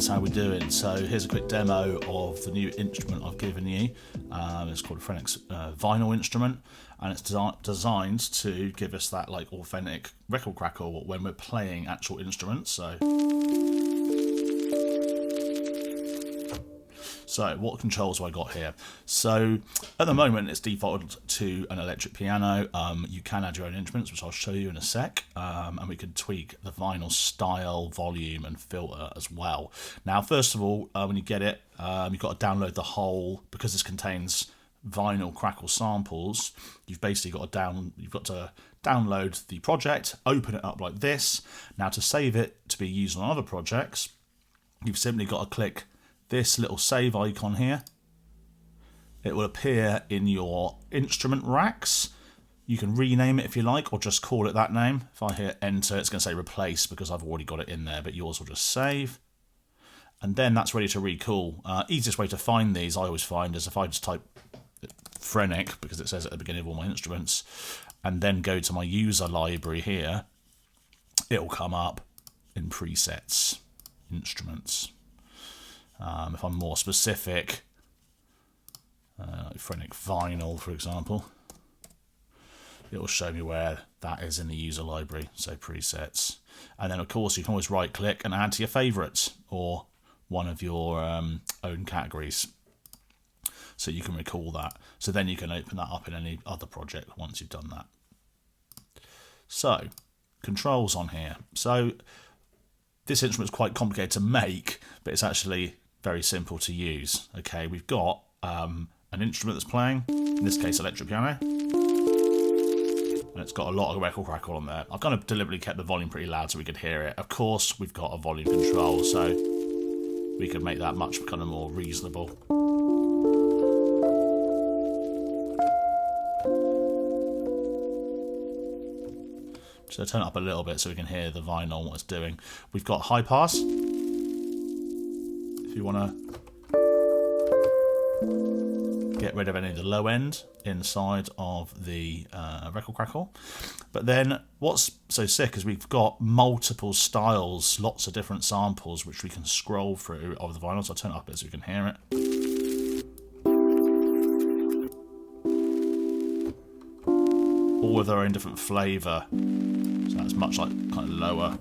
how we do it. So here's a quick demo of the new instrument I've given you. It's called a Phoenix vinyl instrument, and it's designed to give us that like authentic record crackle when we're playing actual instruments. So what controls have I got here? So at the moment it's defaulted to an electric piano. You can add your own instruments, which I'll show you in a sec, and we can tweak the vinyl style, volume and filter as well. Now first of all, when you get it, you've got to download the whole, because this contains vinyl crackle samples. You've basically got to download the project, open it up like this. Now to save it to be used on other projects, you've simply got to click this little save icon here. It will appear in your instrument racks. You can rename it if you like, or just call it that name. If I hit enter, it's going to say replace because I've already got it in there, but yours will just save. And then that's ready to recall. Easiest way to find these, I always find, is if I just type Phrenic, because it says at the beginning of all my instruments, and then go to my user library here, it will come up in presets, instruments. If I'm more specific, like Phrenic vinyl, for example, it will show me where that is in the user library, so presets. And then, of course, you can always right-click and add to your favourites or one of your own categories, so you can recall that. So then you can open that up in any other project once you've done that. So, controls on here. So, this instrument is quite complicated to make, but it's actually very simple to use. Okay, we've got an instrument that's playing, in this case electric piano, and it's got a lot of record crackle on there. I've kind of deliberately kept the volume pretty loud so we could hear it. Of course, we've got a volume control, so we could make that much kind of more reasonable. So turn it up a little bit so we can hear the vinyl, what it's doing. We've got high pass. If you want to get rid of any of the low end inside of the record crackle. But then what's so sick is we've got multiple styles, lots of different samples which we can scroll through of the vinyl. So I'll turn it up a bit so we can hear it. All with their own different flavour. So that's much like kind of lower.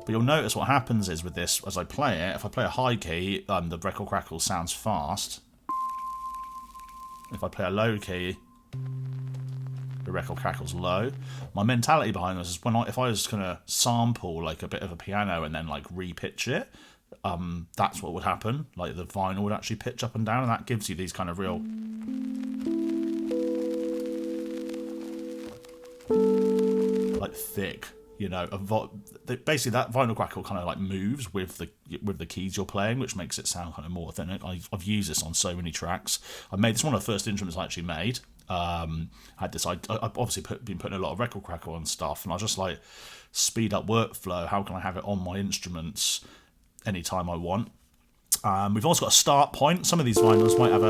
But you'll notice what happens is with this, as I play it, if I play a high key, the record crackle sounds fast. If I play a low key, the record crackle's low. My mentality behind this is if I was going to sample like a bit of a piano and then like re-pitch it, that's what would happen. Like the vinyl would actually pitch up and down, and that gives you these kind of real like thick, you know, basically that vinyl crackle kind of like moves with the keys you're playing, which makes it sound kind of more authentic. I've used this on so many tracks. I made this one of the first instruments I actually made. I've obviously been putting a lot of record crackle on stuff, and I just like speed up workflow. How can I have it on my instruments anytime I want? We've also got a start point. Some of these vinyls might have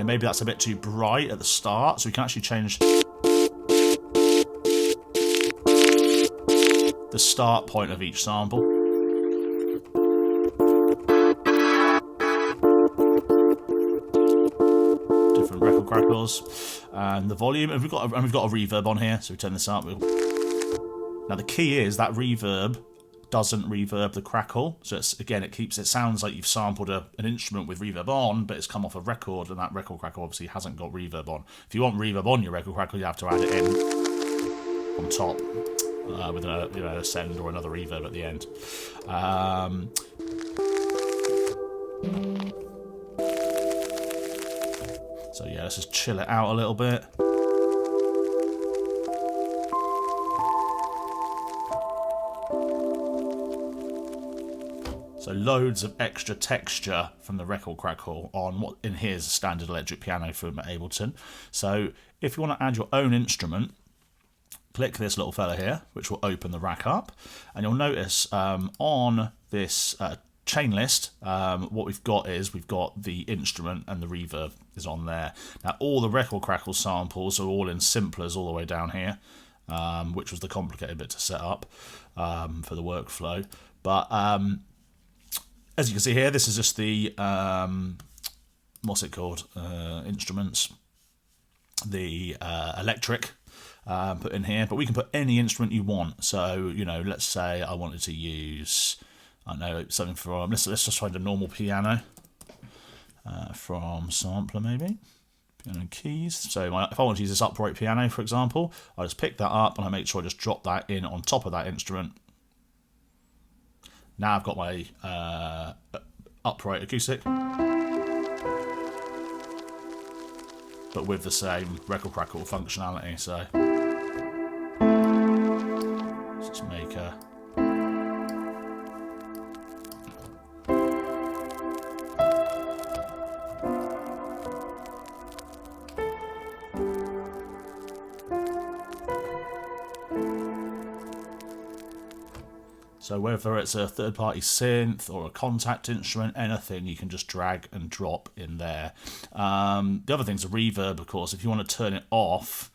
maybe that's a bit too bright at the start, so we can actually change the start point of each sample. Different record crackles, and the volume, and we've got a reverb on here, so we turn this up. Now the key is that reverb doesn't reverb the crackle, so it sounds like you've sampled an instrument with reverb on, but it's come off a record, and that record crackle obviously hasn't got reverb on. If you want reverb on your record crackle, you have to add it in on top with a send or another reverb at the end. So yeah, let's just chill it out a little bit. So loads of extra texture from the record crackle on what in here is a standard electric piano from Ableton. So if you want to add your own instrument, click this little fella here, which will open the rack up, and you'll notice on this chain list, what we've got the instrument and the reverb is on there. Now all the record crackle samples are all in simplers all the way down here, which was the complicated bit to set up for the workflow. But as you can see here, this is just the what's it called? Instruments, the electric put in here, but we can put any instrument you want. So, you know, let's say I wanted to use, I don't know, something from, let's just find a normal piano from sampler maybe, piano and keys. So if I want to use this upright piano, for example, I just pick that up and I make sure I just drop that in on top of that instrument. Now I've got my upright acoustic, but with the same record crackle functionality. So let's just make a so whether it's a third-party synth or a contact instrument, anything, you can just drag and drop in there. The other thing's a reverb, of course. If you want to turn it off,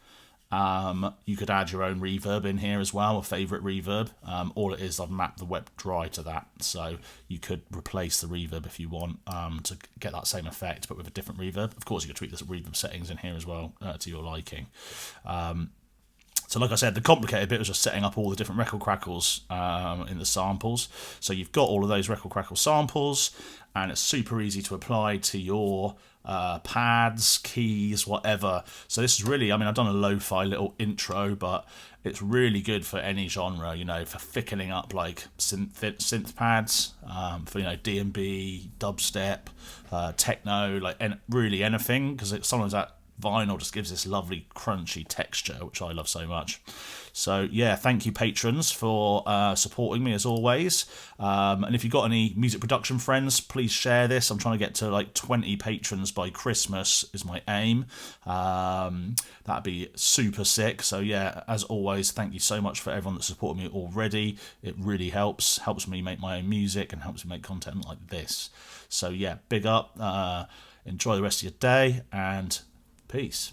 you could add your own reverb in here as well, a favourite reverb. All it is, I've mapped the web dry to that, so you could replace the reverb if you want to get that same effect, but with a different reverb. Of course, you could tweak the reverb settings in here as well to your liking. So like I said, the complicated bit was just setting up all the different record crackles in the samples. So you've got all of those record crackle samples, and it's super easy to apply to your pads, keys, whatever. So this is really, I mean, I've done a lo-fi little intro, but it's really good for any genre, you know, for thickening up like synth pads, for, you know, D&B, dubstep, techno, like really anything, because sometimes that vinyl just gives this lovely crunchy texture, which I love so much. So yeah, thank you patrons for supporting me as always, and if you've got any music production friends, please share this. I'm trying to get to like 20 patrons by Christmas is my aim. That'd be super sick. So yeah, as always, thank you so much for everyone that's supported me already. It really helps me make my own music and helps me make content like this. So yeah, big up, enjoy the rest of your day, and peace.